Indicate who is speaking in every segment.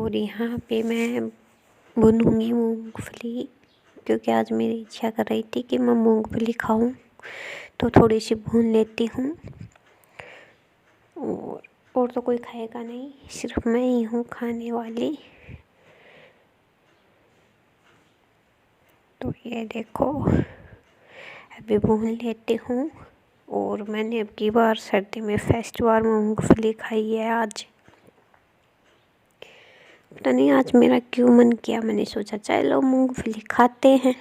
Speaker 1: और यहाँ पे मैं भूनूंगी मूंगफली, क्योंकि आज मेरी इच्छा कर रही थी कि मैं मूंगफली खाऊं, तो थोड़ी सी भून लेती हूँ। और तो कोई खाएगा नहीं, सिर्फ मैं ही हूँ खाने वाली। तो ये देखो, अभी भून लेती हूँ। और मैंने अब की बार सर्दी में फर्स्ट बार मूंगफली खाई है आज। पता नहीं आज मेरा क्यों मन किया, मैंने सोचा चलो मूंगफली खाते हैं।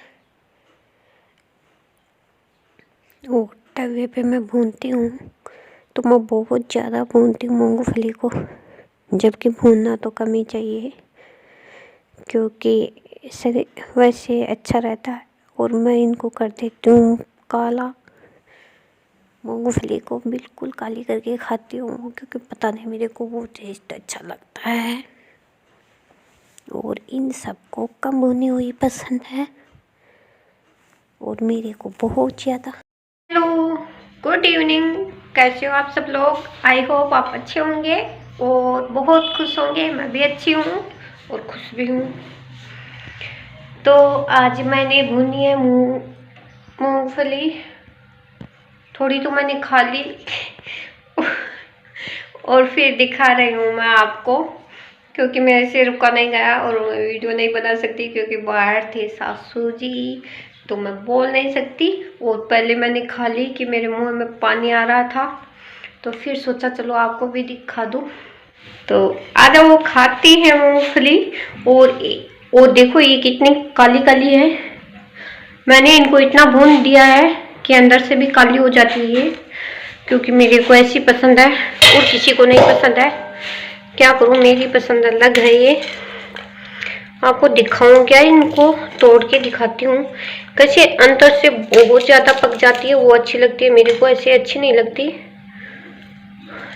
Speaker 1: और तवे पे मैं भूनती हूँ, तो मैं बहुत ज़्यादा भूनती हूँ मूंगफली को, जबकि भूनना तो कम ही चाहिए, क्योंकि शरीर वैसे अच्छा रहता है। और मैं इनको कर देती हूँ काला, मूंगफली को बिल्कुल काली करके खाती हूँ, क्योंकि पता नहीं मेरे को वो टेस्ट अच्छा लगता है। और इन सबको कम भुनी हुई पसंद है, और मेरे को बहुत ज़्यादा।
Speaker 2: Hello, good evening. कैसे हो आप सब लोग? आई होप आप अच्छे होंगे और बहुत खुश होंगे। मैं भी अच्छी हूँ और खुश भी हूँ। तो आज मैंने भुनी है मूंगफली। थोड़ी तो मैंने खा ली और फिर दिखा रही हूँ मैं आपको, क्योंकि मेरे से रुका नहीं गया और मैं वीडियो नहीं बना सकती, क्योंकि बाहर थे सासू जी, तो मैं बोल नहीं सकती। और पहले मैंने खा ली कि मेरे मुंह में पानी आ रहा था, तो फिर सोचा चलो आपको भी दिखा दूँ। तो आज वो खाती है मूंगफली। और देखो ये कितनी काली काली है। मैंने इनको इतना भून दिया है कि अंदर से भी काली हो जाती है, क्योंकि मेरे को ऐसी पसंद है और किसी को नहीं पसंद है। क्या करूँ, मेरी पसंद अलग है। ये आपको दिखाऊं क्या, इनको तोड़ के दिखाती हूँ। कैसे अंदर से बहुत ज़्यादा पक जाती है, वो अच्छी लगती है। मेरे को ऐसे अच्छी नहीं लगती।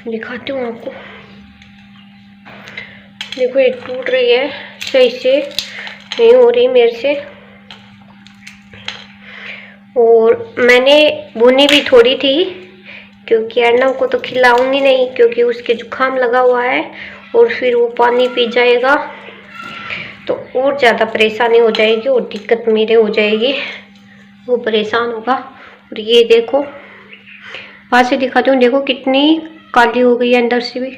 Speaker 2: दिखाती हूँ आपको। देखो ये टूट रही है, सही से नहीं हो रही मेरे से। और मैंने भुनी भी थोड़ी थी, क्योंकि अर्नव को तो खिलाऊंगी नहीं, क्योंकि उसके जुकाम लगा हुआ है और फिर वो पानी पी जाएगा तो और ज़्यादा परेशानी हो जाएगी और दिक्कत मेरे हो जाएगी, वो परेशान होगा। और ये देखो, वहाँ से दिखाती हूँ। देखो कितनी काली हो गई है अंदर से भी।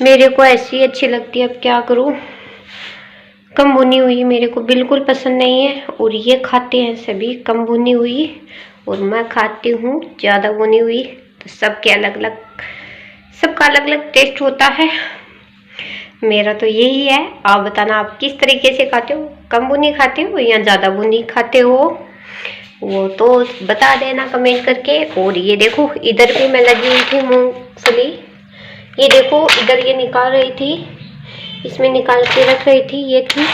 Speaker 2: मेरे को ऐसी अच्छी लगती है, अब क्या करूँ। कम भुनी हुई मेरे को बिल्कुल पसंद नहीं है, और ये खाते हैं सभी कम भुनी हुई, और मैं खाती हूँ ज़्यादा भुनी हुई। तो सबका अलग अलग टेस्ट होता है। मेरा तो यही है। आप बताना आप किस तरीके से खाते हो, कम भुनी खाते हो या ज़्यादा भुनी खाते हो, वो तो बता देना कमेंट करके। और ये देखो इधर भी मैं लगी हुई थी मूंगफली। ये देखो इधर ये निकाल रही थी, इसमें निकाल के रख रही थी, ये थी।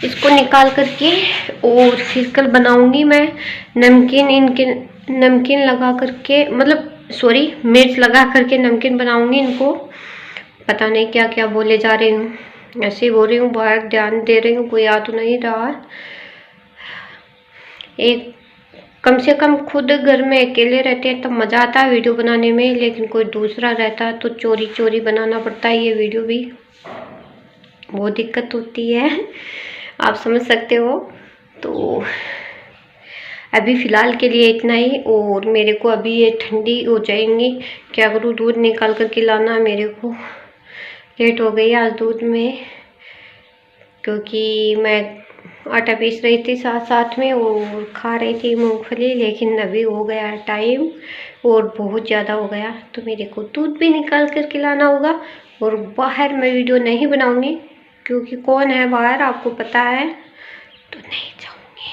Speaker 2: इसको निकाल करके और फिर कल बनाऊंगी मैं नमकीन लगा करके, मतलब सॉरी मिर्च लगा करके नमकीन बनाऊंगी इनको। पता नहीं क्या क्या बोले जा रही हूँ, ऐसे ही बोल रही हूँ, बाहर ध्यान दे रही हूँ, कोई आ तो नहीं रहा। एक कम से कम खुद घर में अकेले रहते हैं तब मज़ा आता है वीडियो बनाने में, लेकिन कोई दूसरा रहता है तो चोरी चोरी बनाना पड़ता है। ये वीडियो भी बहुत दिक्कत होती है, आप समझ सकते हो। तो अभी फ़िलहाल के लिए इतना ही। और मेरे को अभी ये ठंडी हो जाएंगी, क्या करूँ, दूध निकाल कर के लाना मेरे को। लेट हो गई आज दूध में, क्योंकि मैं आटा पीस रही थी साथ साथ में और खा रही थी मूंगफली। लेकिन अभी हो गया टाइम और बहुत ज़्यादा हो गया, तो मेरे को दूध भी निकाल कर के लाना होगा। और बाहर मैं वीडियो नहीं बनाऊंगी, क्योंकि कौन है बाहर आपको पता है, तो नहीं जाऊंगी।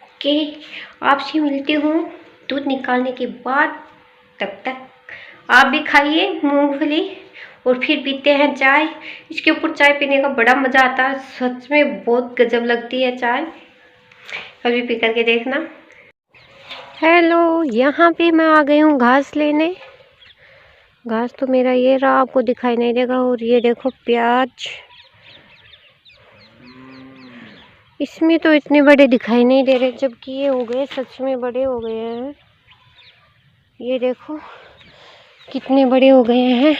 Speaker 2: ओके, आपसे मिलती हूँ दूध निकालने के बाद। तब तक आप भी खाइए मूंगफली और फिर पीते हैं चाय। इसके ऊपर चाय पीने का बड़ा मज़ा आता है, सच में बहुत गजब लगती है चाय। कभी पी करके देखना।
Speaker 1: हेलो, यहाँ पे मैं आ गई हूँ घास लेने। घास तो मेरा ये रहा, आपको दिखाई नहीं देगा। और ये देखो प्याज, इसमें तो इतने बड़े दिखाई नहीं दे रहे, जबकि ये हो गए सच में बड़े हो गए हैं। ये देखो कितने बड़े हो गए हैं।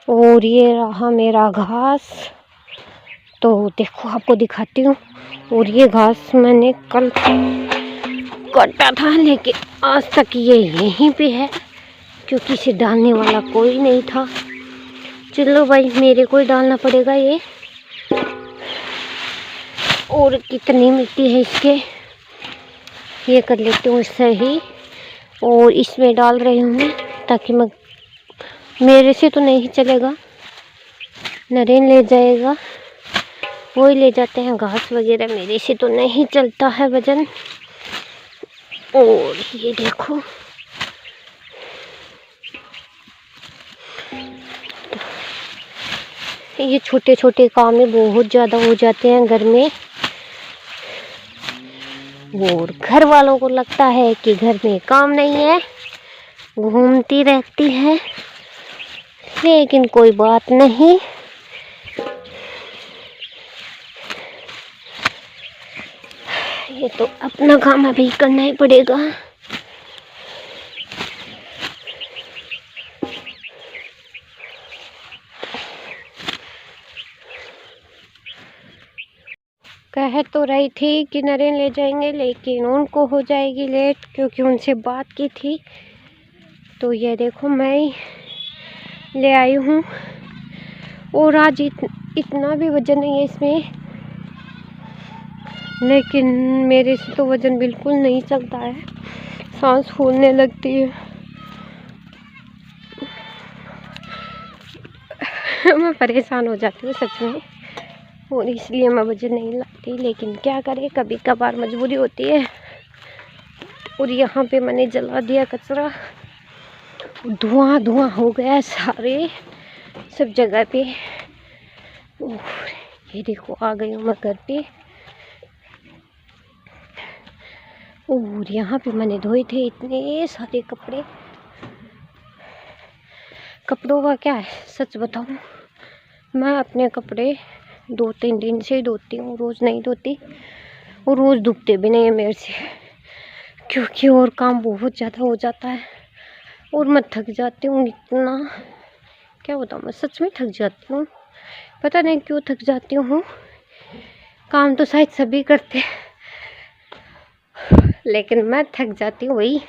Speaker 1: और ये रहा मेरा घास। तो देखो आपको दिखाती हूँ। और ये घास मैंने कल काटा था, लेकिन आज तक ये यहीं पे है क्योंकि इसे डालने वाला कोई नहीं था। चलो भाई, मेरे को ही डालना पड़ेगा ये। और कितनी मिट्टी है इसके, ये कर लेती हूँ सही। और इसमें डाल रही हूँ मैं, ताकि मैं, मेरे से तो नहीं चलेगा, नरेन ले जाएगा, वो ही ले जाते हैं घास वगैरह, मेरे से तो नहीं चलता है वजन। और ये देखो, ये छोटे छोटे काम में बहुत ज़्यादा हो जाते हैं घर में। और घर वालों को लगता है कि घर में काम नहीं है, घूमती रहती है, लेकिन कोई बात नहीं। ये तो अपना काम अभी करना ही पड़ेगा। कह तो रही थी कि नरेन ले जाएंगे, लेकिन उनको हो जाएगी लेट, क्योंकि उनसे बात की थी। तो ये देखो, मैं ही ले आई हूँ। और आज इतना भी वजन नहीं है इसमें, लेकिन मेरे से तो वजन बिल्कुल नहीं चलता है, सांस फूलने लगती है। मैं परेशान हो जाती हूँ सच में, और इसलिए मैं वजन नहीं लाती। लेकिन क्या करें, कभी कभार मजबूरी होती है। और यहाँ पे मैंने जला दिया कचरा, धुआं धुआं हो गया सारे सब जगह पे। और ये देखो, आ गई हूँ मैं घर पे। और यहाँ पे मैंने धोए थे इतने सारे कपड़े। कपड़ों का क्या है, सच बताऊँ, मैं अपने कपड़े 2-3 दिन से ही धोती हूँ, रोज़ नहीं धोती। और रोज़ धुपते भी नहीं है मेरे से, क्योंकि और काम बहुत ज़्यादा हो जाता है। और मैं थक जाती हूँ इतना, क्या बताऊँ, मैं सच में थक जाती हूँ। पता नहीं क्यों थक जाती हूँ। काम तो शायद सभी करते हैं, लेकिन मैं थक जाती हूँ, वही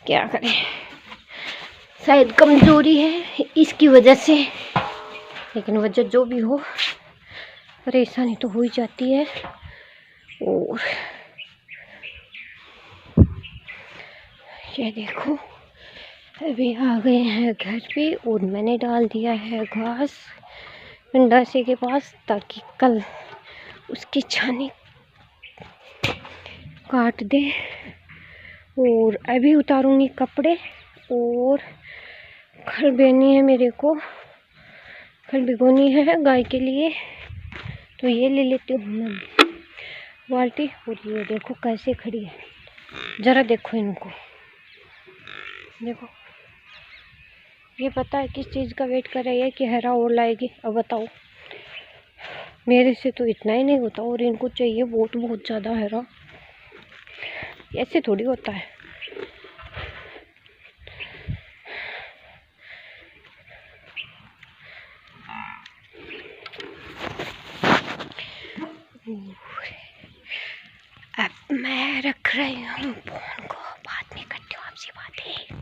Speaker 1: क्या करें, शायद कमज़ोरी है इसकी वजह से। लेकिन वजह जो भी हो, परेशानी तो हो ही जाती है। और ये देखो, अभी आ गए हैं घर पे, और मैंने डाल दिया है घास गंडासे के पास, ताकि कल उसकी छानी काट दे। और अभी उतारूंगी कपड़े। और खल बेनी है मेरे को, खल भिगोनी है गाय के लिए, तो ये ले लेती हूँ मैं बाल्टी। और ये देखो कैसे खड़ी है, ज़रा देखो इनको, देखो। ये पता है किस चीज़ का वेट कर रही है कि हरा और लाएगी। अब बताओ, मेरे से तो इतना ही नहीं होता, और इनको चाहिए बहुत बहुत ज़्यादा हरा। ऐसे थोड़ी होता है। अब मैं रख रही हूँ फोन को, बाद में करती हूँ आपसे बातें।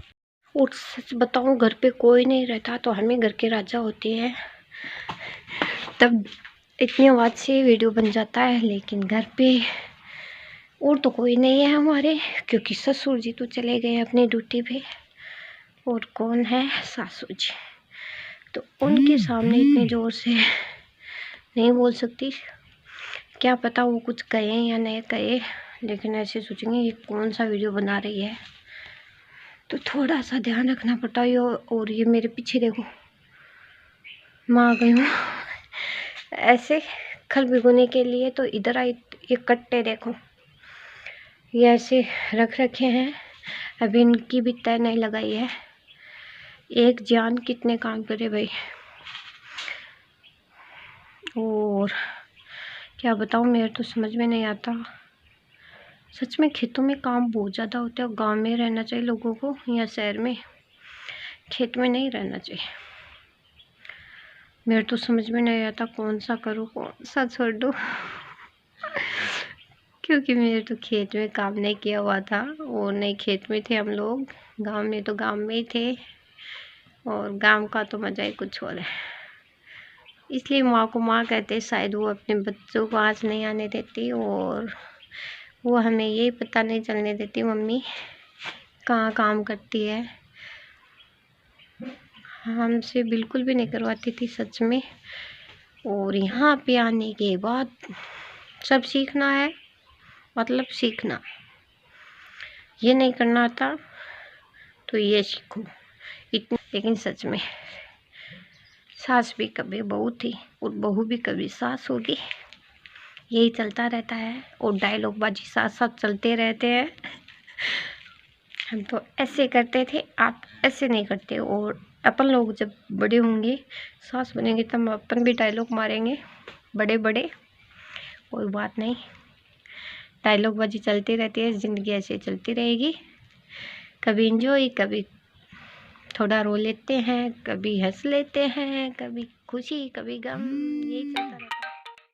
Speaker 1: और सच बताऊँ, घर पे कोई नहीं रहता तो हमें घर के राजा होते हैं, तब इतनी आवाज़ से वीडियो बन जाता है। लेकिन घर पे और तो कोई नहीं है हमारे, क्योंकि ससुर जी तो चले गए अपनी ड्यूटी पे। और कौन है, सासू जी, तो उनके सामने इतने ज़ोर से नहीं बोल सकती। क्या पता वो कुछ कहें या नहीं कहे, लेकिन ऐसे सोचेंगे ये कौन सा वीडियो बना रही है, तो थोड़ा सा ध्यान रखना पड़ता है। और ये मेरे पीछे देखो, मैं आ गई हूँ ऐसे खल भिगोने के लिए। तो इधर आई, ये कट्टे देखो, ये ऐसे रख रखे हैं, अभी इनकी भी तय नहीं लगाई है। एक जान कितने काम करे भाई। और क्या बताऊँ, मेरे तो समझ में नहीं आता सच में। खेतों में काम बहुत ज़्यादा होता है। गांव में रहना चाहिए लोगों को, या शहर में, खेत में नहीं रहना चाहिए।
Speaker 2: मेरे तो समझ में नहीं आता कौन सा करूँ कौन सा छोड़ दूँ। क्योंकि मेरे तो खेत में काम नहीं किया हुआ था और नहीं खेत में थे हम लोग, गांव में तो गांव में ही थे और गांव का तो मज़ा ही कुछ और है। इसलिए माँ को माँ कहते, शायद वो अपने बच्चों को आज नहीं आने देती और वो हमें यही पता नहीं चलने देती मम्मी कहाँ काम करती है। हमसे बिल्कुल भी नहीं करवाती थी सच में। और यहाँ पे आने के बाद सब सीखना है, मतलब सीखना, ये नहीं करना आता तो ये सीखो इतनी। लेकिन सच में सास भी कभी बहू थी और बहू भी कभी सास होगी, यही चलता रहता है और डायलॉग बाजी साथ साथ चलते रहते हैं। हम तो ऐसे करते थे, आप ऐसे नहीं करते। और अपन लोग जब बड़े होंगे, सास बनेंगे, तब अपन भी डायलॉग मारेंगे बड़े बड़े। कोई बात नहीं, डायलॉग बाजी चलती रहती है, ज़िंदगी ऐसे चलती रहेगी। कभी इंजॉय, कभी थोड़ा रो लेते हैं, कभी हंस लेते हैं, कभी खुशी, कभी गम, यही चलता